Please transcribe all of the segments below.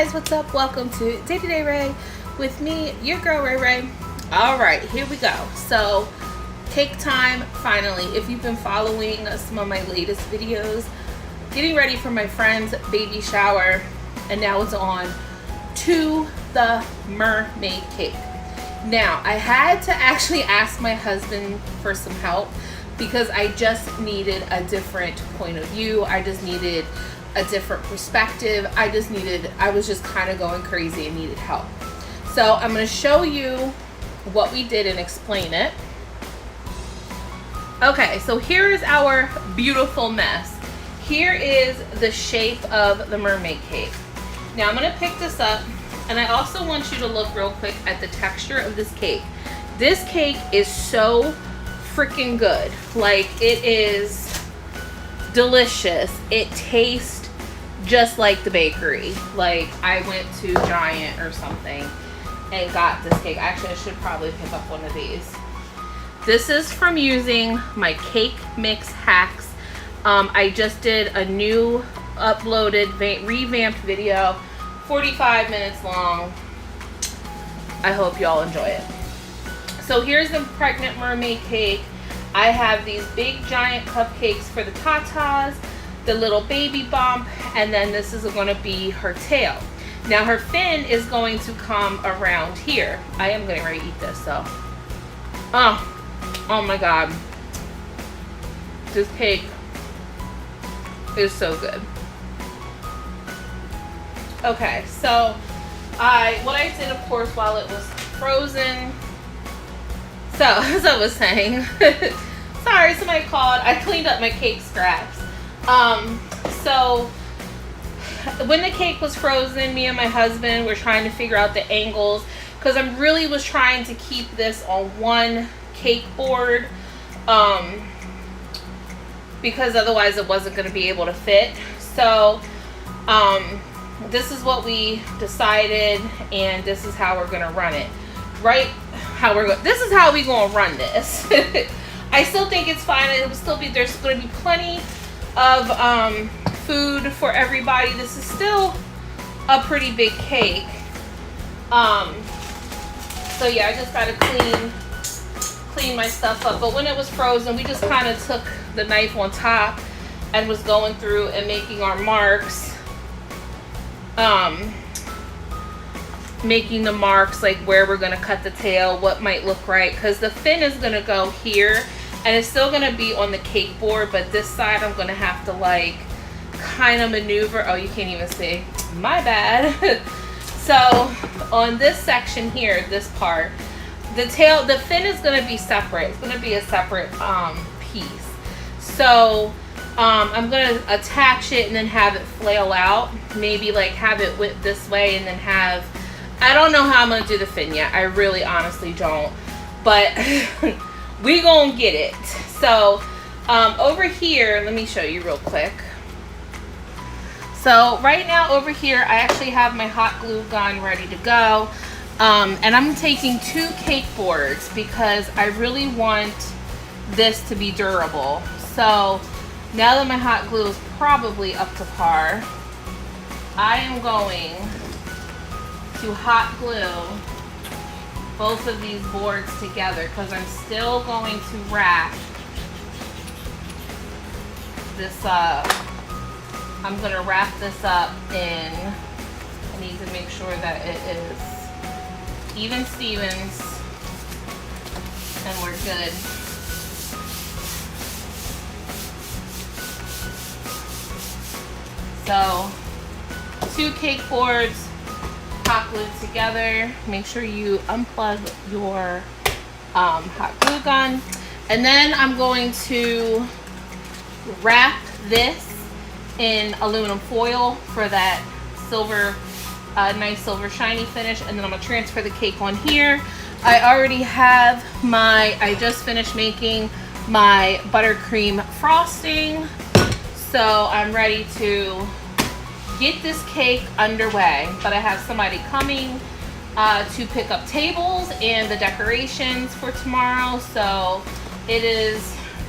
guys, what's up? Welcome to Day to Day Ray with me, your girl Ray Ray. Alright, here we go. So, cake time finally. If you've been following some of my latest videos, getting ready for my friend's baby shower, and now it's on to the mermaid cake. Now, I had to actually ask my husband for some help because I just needed a different point of view. I just needed a different perspective. I was just kind of going crazy and needed help. So I'm going to show you what we did and explain it. Okay, so here is our beautiful mess. Here is the shape of the mermaid cake. Now I'm going to pick this up, and I also want you to look real quick at the texture of this cake. This cake is so freaking good. Like, it is delicious. It tastes just like the bakery. Like, I went to Giant or something and got this cake. Actually, I should probably pick up one of these. This is from using my cake mix hacks. I just did a new uploaded revamped video, 45 minutes long. I hope y'all enjoy it. So here's the pregnant mermaid cake. I have these big giant cupcakes for the tatas, the little baby bump, and then this is going to be her tail. Now her fin is going to come around here. I am getting ready to eat this, so. Oh my God. This cake is so good. Okay, so what I did, of course, while it was frozen. So, as I was saying, sorry, somebody called. I cleaned up my cake scraps. So when the cake was frozen, me and my husband were trying to figure out the angles because I really was trying to keep this on one cake board because otherwise it wasn't going to be able to fit. So this is what we decided, and this is how we're going to run it. This is how we gonna run this. I still think it's fine. It will still be, there's gonna be plenty of food for everybody. This is still a pretty big cake. So yeah, I just gotta clean my stuff up. But when it was frozen, we just kind of took the knife on top and was going through and making our marks. Making the marks, like where we're going to cut the tail, what might look right, because the fin is going to go here and it's still going to be on the cake board, but this side I'm going to have to like kind of maneuver. Oh, you can't even see, my bad. So on this section here, this part, the fin is going to be separate. It's going to be a separate piece. So I'm going to attach it and then have it flail out, maybe like have it whip this way and then have, I don't know how I'm going to do the fin yet. I really honestly don't. But we going to get it. So over here, let me show you real quick. So right now over here, I actually have my hot glue gun ready to go. And I'm taking 2 cake boards because I really want this to be durable. So now that my hot glue is probably up to par, I am going to hot glue both of these boards together because I'm still going to wrap this up. I'm going to wrap this up in, I need to make sure that it is even Stevens and we're good. So 2 cake boards, hot glued together. Make sure you unplug your hot glue gun, and then I'm going to wrap this in aluminum foil for that silver, nice silver shiny finish, and then I'm gonna transfer the cake on here. I already have I just finished making my buttercream frosting, so I'm ready to get this cake underway. But I have somebody coming to pick up tables and the decorations for tomorrow. So it is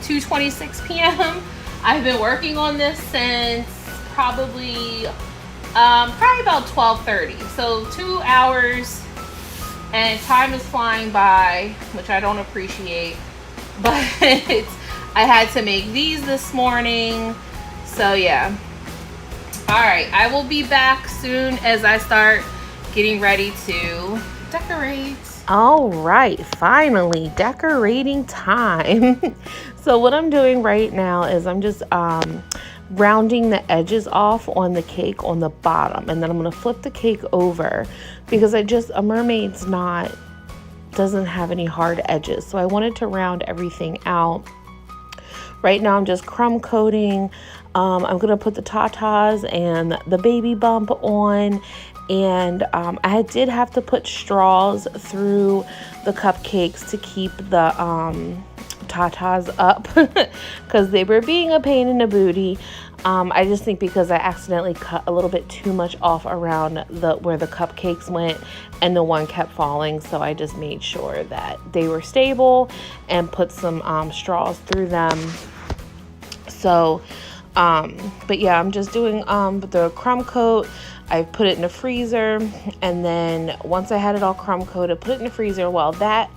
2:26 p.m. I've been working on this since probably Probably about 12:30. So 2 hours, and time is flying by, which I don't appreciate. But I had to make these this morning. So yeah. All right, I will be back soon as I start getting ready to decorate. All right, finally, decorating time. So what I'm doing right now is I'm just rounding the edges off on the cake on the bottom, and then I'm gonna flip the cake over because a mermaid's doesn't have any hard edges, so I wanted to round everything out. Right now I'm just crumb coating. I'm gonna put the tatas and the baby bump on, and I did have to put straws through the cupcakes to keep the tatas up because they were being a pain in the booty. I just think because I accidentally cut a little bit too much off around where the cupcakes went, and the one kept falling, so I just made sure that they were stable and put some straws through them. So but yeah, I'm just doing the crumb coat. I put it in the freezer, and then once I had it all crumb coated, put it in the freezer. While that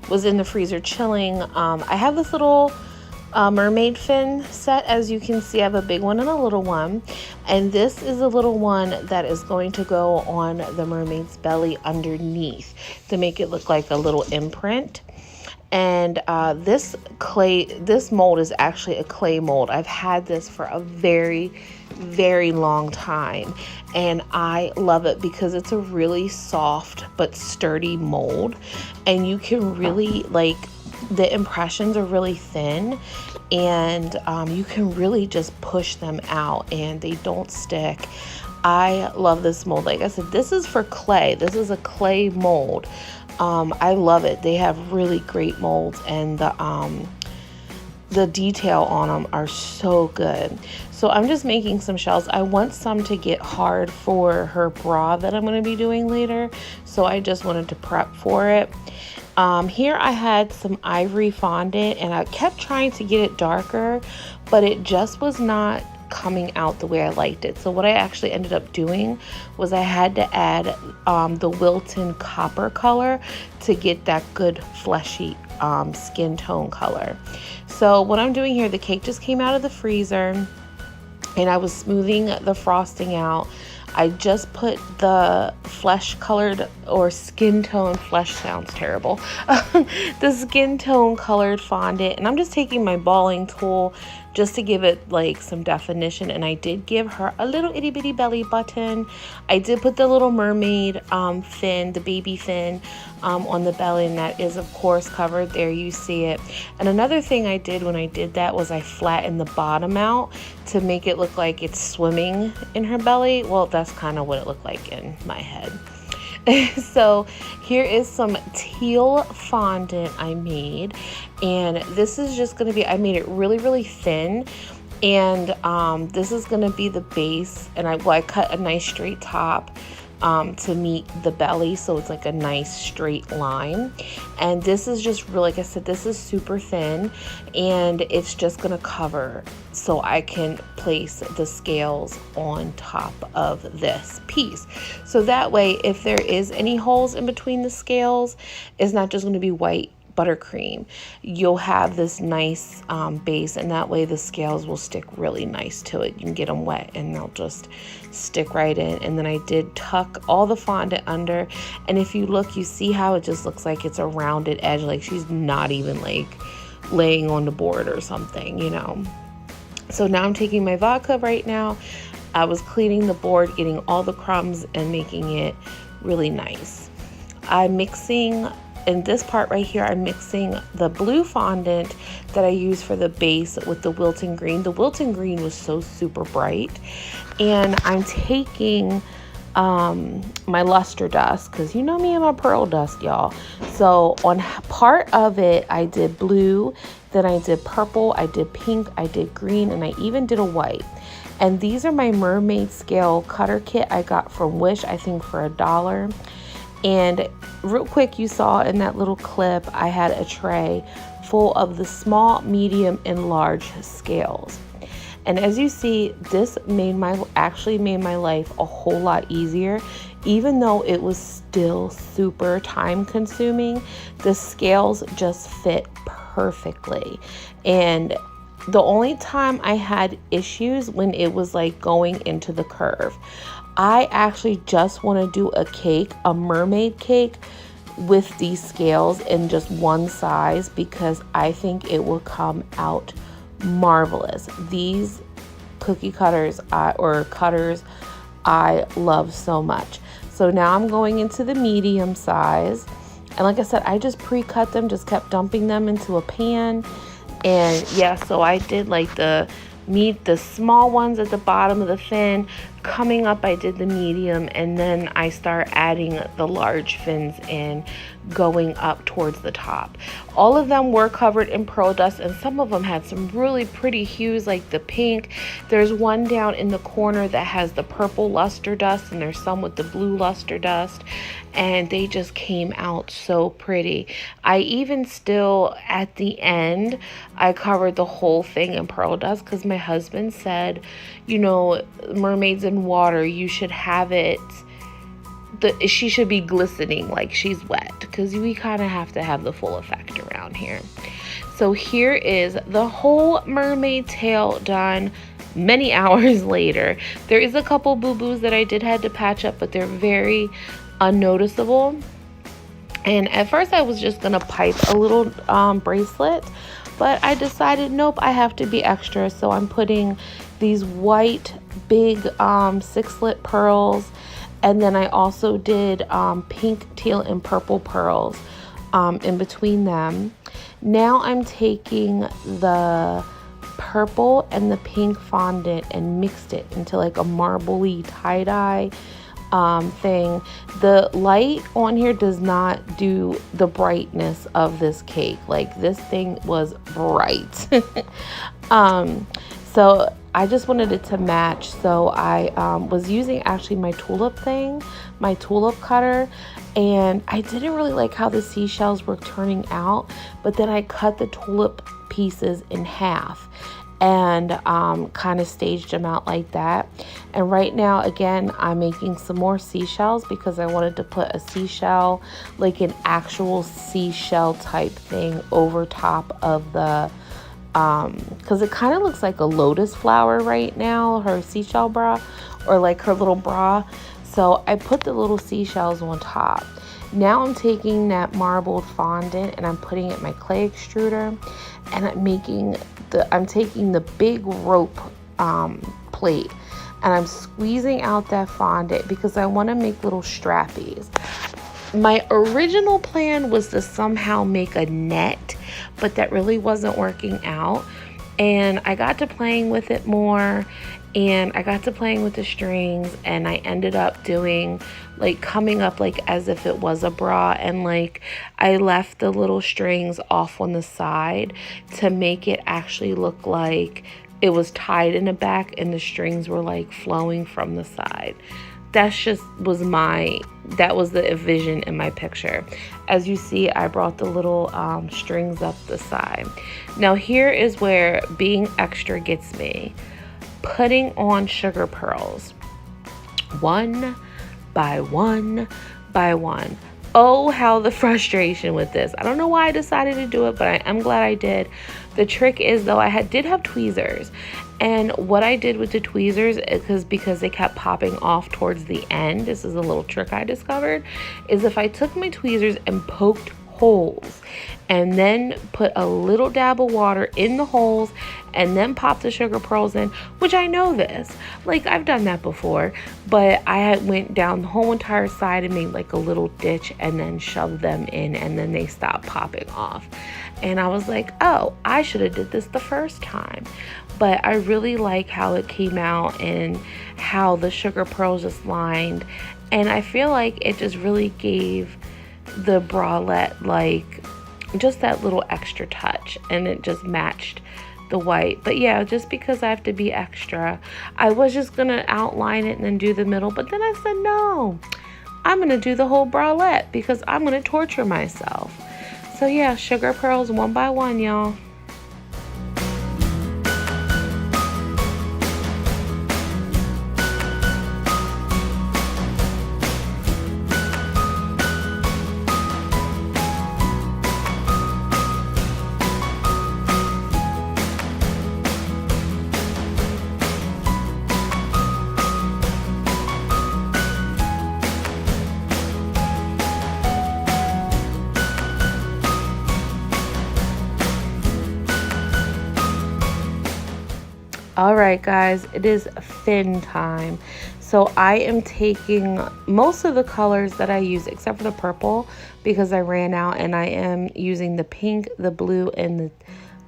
was in the freezer chilling, I have this little mermaid fin set. As you can see, I have a big one and a little one, and this is a little one that is going to go on the mermaid's belly underneath to make it look like a little imprint. And this mold is actually a clay mold. I've had this for a very, very long time, and I love it because it's a really soft but sturdy mold, and you can really, like, the impressions are really thin, and you can really just push them out and they don't stick. I love this mold. Like I said, this is for clay. This is a clay mold. I love it. They have really great molds, and the detail on them are so good. So I'm just making some shells. I want some to get hard for her bra that I'm going to be doing later, so I just wanted to prep for it. Here I had some ivory fondant, and I kept trying to get it darker, but it just was not coming out the way I liked it. So what I actually ended up doing was I had to add the Wilton copper color to get that good fleshy skin tone color. So what I'm doing here, the cake just came out of the freezer, and I was smoothing the frosting out. I just put the flesh colored, or skin tone, flesh sounds terrible, the skin tone colored fondant, and I'm just taking my balling tool just to give it like some definition. And I did give her a little itty bitty belly button. I did put the little mermaid fin, the baby fin, on the belly, and that is of course covered. There you see it. And another thing I did when I did that was I flattened the bottom out to make it look like it's swimming in her belly. Well, that's kind of what it looked like in my head. So here is some teal fondant I made, and this is just going to be, I made it really, really thin, and this is going to be the base. And I cut a nice straight top to meet the belly, so it's like a nice straight line. And this is just really, like I said, this is super thin, and it's just going to cover so I can place the scales on top of this piece. So that way, if there is any holes in between the scales, it's not just going to be white buttercream. You'll have this nice base, and that way the scales will stick really nice to it. You can get them wet and they'll just stick right in. And then I did tuck all the fondant under, and if you look, you see how it just looks like it's a rounded edge, like she's not even like laying on the board or something, you know. So now I'm taking my vodka right now. I was cleaning the board, getting all the crumbs and making it really nice. I'm mixing, in this part right here, I'm mixing the blue fondant that I use for the base with the Wilton green. The Wilton green was so super bright. And I'm taking my luster dust, because you know me and my pearl dust, y'all. So on part of it, I did blue, then I did purple, I did pink, I did green, and I even did a white. And these are my mermaid scale cutter kit I got from Wish, I think for $1. And real quick, you saw in that little clip, I had a tray full of the small, medium, and large scales. And as you see, this actually made my life a whole lot easier. Even though it was still super time consuming, the scales just fit perfectly. And the only time I had issues when it was like going into the curve. I actually just want to do a cake, a mermaid cake with these scales in just one size, because I think it will come out marvelous. These cookie cutters or cutters I love so much. So now I'm going into the medium size. And like I said, I just pre-cut them, just kept dumping them into a pan. And yeah, so I did like the small ones at the bottom of the fin. Coming up, I did the medium, and then I start adding the large fins in, going up towards the top. All of them were covered in pearl dust, and some of them had some really pretty hues, like the pink. There's one down in the corner that has the purple luster dust, and there's some with the blue luster dust, and they just came out so pretty. I even still, at the end, I covered the whole thing in pearl dust, because my husband said, you know, mermaids in water, you should have it, she should be glistening like she's wet, because we kind of have to have the full effect around here. So here is the whole mermaid tail done many hours later. There is a couple boo-boos that I did have to patch up, but they're very unnoticeable. And at first I was just gonna pipe a little bracelet, but I decided nope, I have to be extra. So I'm putting these white big 6-slit pearls, and then I also did pink, teal, and purple pearls in between them. Now I'm taking the purple and the pink fondant and mixed it into like a marbly tie-dye thing. The light on here does not do the brightness of this cake. Like, this thing was bright. So I just wanted it to match. So I was using actually my tulip cutter, and I didn't really like how the seashells were turning out, but then I cut the tulip pieces in half and kind of staged them out like that. And right now, again, I'm making some more seashells, because I wanted to put a seashell, like an actual seashell type thing, over top of the because it kind of looks like a lotus flower right now, her seashell bra, or like her little bra. So I put the little seashells on top. Now I'm taking that marbled fondant and I'm putting it in my clay extruder, and I'm taking the big rope plate, and I'm squeezing out that fondant because I want to make little strappies. My original plan was to somehow make a net, but that really wasn't working out. And I got to playing with it more, and I got to playing with the strings, and I ended up doing like coming up like as if it was a bra, and like I left the little strings off on the side to make it actually look like it was tied in the back and the strings were like flowing from the side. That was the vision in my picture. As you see, I brought the little strings up the side. Now here is where being extra gets me. Putting on sugar pearls, one by one by one. Oh, how the frustration with this. I don't know why I decided to do it, but I am glad I did. The trick is, though, I did have tweezers. And what I did with the tweezers, because they kept popping off towards the end, this is a little trick I discovered, is if I took my tweezers and poked holes and then put a little dab of water in the holes and then pop the sugar pearls in, which I know this, like I've done that before, but I had went down the whole entire side and made like a little ditch and then shoved them in, and then they stopped popping off. And I was like, oh, I should have did this the first time. But I really like how it came out and how the sugar pearls just lined. And I feel like it just really gave the bralette like just that little extra touch, and it just matched the white. But yeah, just because I have to be extra, I was just gonna outline it and then do the middle, but then I said no, I'm gonna do the whole bralette because I'm gonna torture myself. So yeah, sugar pearls one by one, y'all. All right, guys, it is fin time. So I am taking most of the colors that I use, except for the purple, because I ran out, and I am using the pink, the blue, and the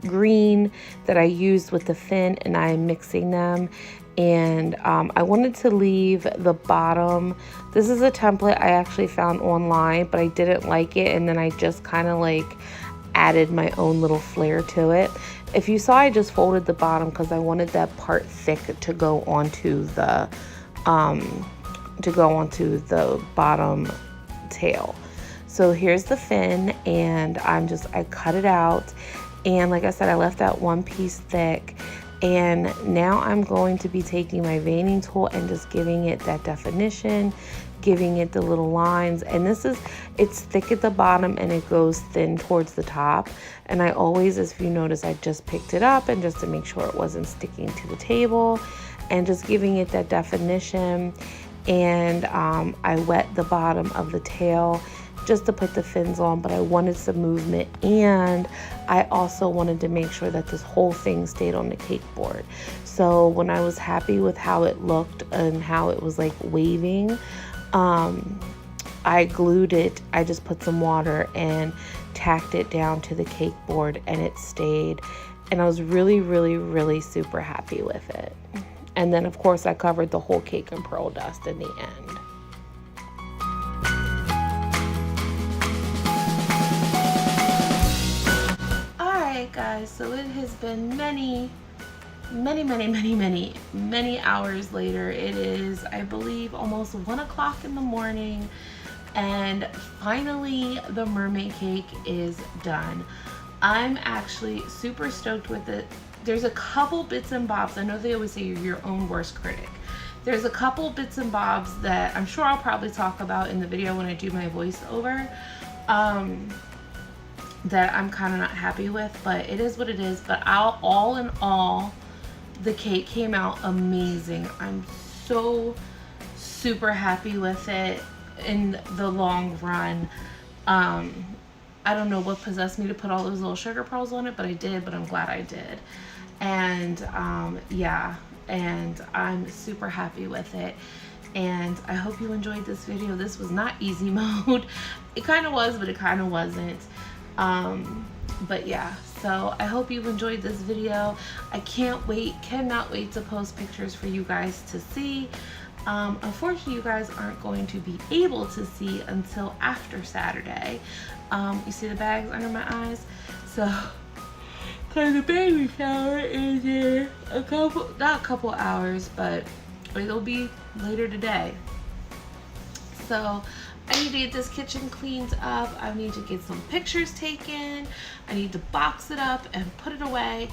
green that I used with the fin, and I am mixing them. And I wanted to leave the bottom. This is a template I actually found online, but I didn't like it, and then I just kind of like added my own little flair to it. If you saw, I just folded the bottom because I wanted that part thick to go onto the bottom tail. So here's the fin, and I cut it out, and like I said, I left that one piece thick. And now I'm going to be taking my veining tool and just giving it that definition, giving it the little lines. And it's thick at the bottom and it goes thin towards the top. And I always, as you notice, I just picked it up and just to make sure it wasn't sticking to the table, and just giving it that definition. And I wet the bottom of the tail just to put the fins on, but I wanted some movement, and I also wanted to make sure that this whole thing stayed on the cake board. So when I was happy with how it looked and how it was like waving, I glued it. I just put some water and tacked it down to the cake board, and it stayed, and I was really, really, really super happy with it. And then of course I covered the whole cake in pearl dust in the end. Guys, so it has been many hours later. It is, I believe, almost 1 o'clock in the morning, and finally the mermaid cake is done. I'm actually super stoked with it. There's a couple bits and bobs. I know they always say you're your own worst critic. There's a couple bits and bobs that I'm sure I'll probably talk about in the video when I do my voiceover, that I'm kind of not happy with, but it is what it is. But all in all, the cake came out amazing. I'm so super happy with it in the long run. I don't know what possessed me to put all those little sugar pearls on it, but I did, but I'm glad I did. And yeah, and I'm super happy with it. And I hope you enjoyed this video. This was not easy mode. It kind of was, but it kind of wasn't. But yeah, so I hope you enjoyed this video. I cannot wait to post pictures for you guys to see. Unfortunately, you guys aren't going to be able to see until after Saturday. You see the bags under my eyes? So, cause the baby shower is in not a couple hours, but it'll be later today. So I need to get this kitchen cleaned up. I need to get some pictures taken. I need to box it up and put it away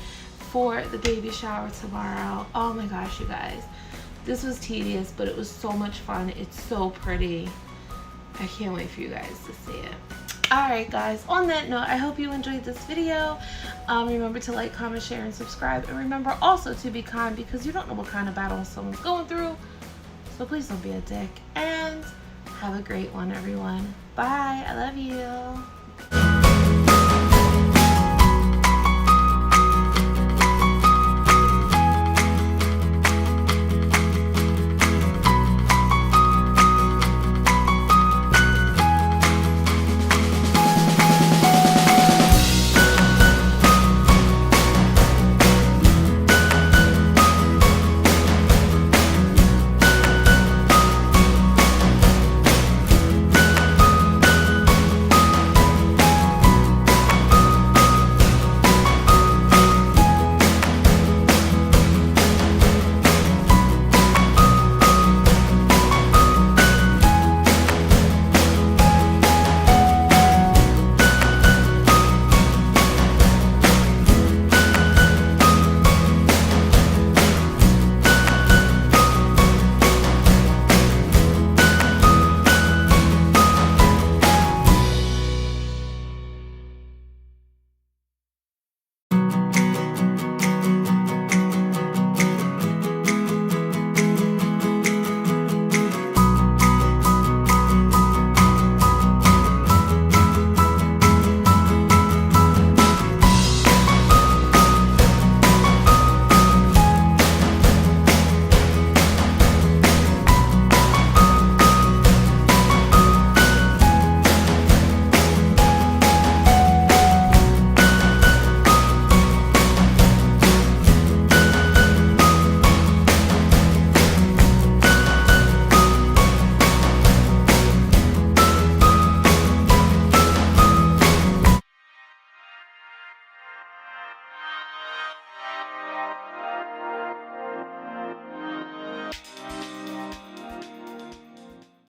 for the baby shower tomorrow. Oh my gosh, you guys. This was tedious, but it was so much fun. It's so pretty. I can't wait for you guys to see it. Alright guys, on that note, I hope you enjoyed this video. Remember to like, comment, share, and subscribe. And remember also to be kind, because you don't know what kind of battle someone's going through. So please don't be a dick. And have a great one, everyone. Bye. I love you.